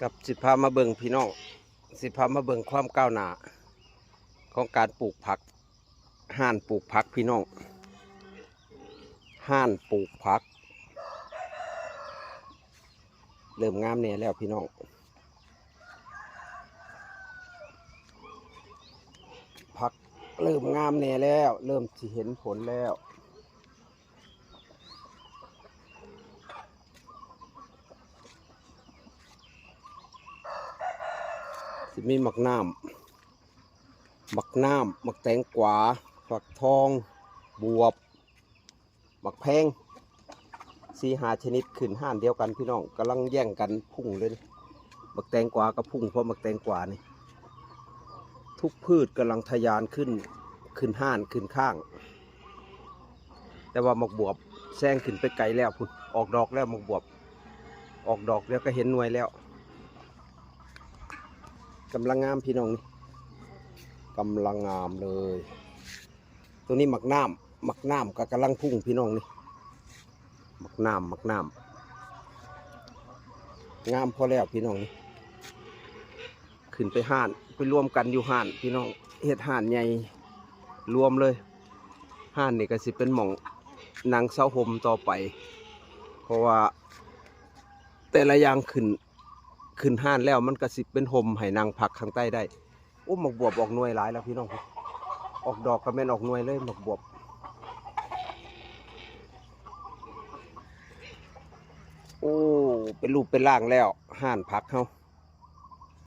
กับสิพามาเบิ่งพี่น้องสิพามาเบิ่งความก้าวหน้าของการปลูกผักห่านปลูกผักพี่น้องห่านปลูกผักเริ่มงามเนี่ยแล้วพี่น้องผักเริ่มงามแน่แล้วเริ่มสิเห็นผลแล้วสิมีหมักน้ำหมักแตงกวาฝักทองบวบหมักแพง4-5 ชนิดขึ้นห่านเดียวกันพี่น้องกำลังแย่งกันพุ่งเลยหมักแตงกวาก็พุ่งเพราะหมักแตงกวานี่ทุกพืชกำลังทะยานขึ้นห่านขึ้นข้างแต่ว่าหมักบวบแซงขึ้นไปไกลแล้วพุ่นออกดอกแล้วหมักบวบออกดอกแล้วก็เห็นหน่วยแล้วกำลังงามพี่น้องนี่กำลังงามเลยตัวนี้หมักน้ำก็กำลังพุ่งพี่น้องนี่หมักน้ำงามพอแล้วพี่น้องนี่ขึ้นไปห่านไปรวมกันอยู่ห่านพี่น้องเฮ็ดห่านใหญ่รวมเลยห่านนี่ก็สิเป็นหม่องนางเสาห่มต่อไปเพราะว่าแต่ละอย่างขึ้นห่านแล้วมันก็สิเป็นห่มให้นางผักข้างใต้ได้โอ้หมกบวบออกหน่วยหลายแล้วพี่น้องออกดอกก็แม่นออกหน่วยเลยหมกบวบโอ้เป็นรูปเป็นร่างแล้วห่านผักเขา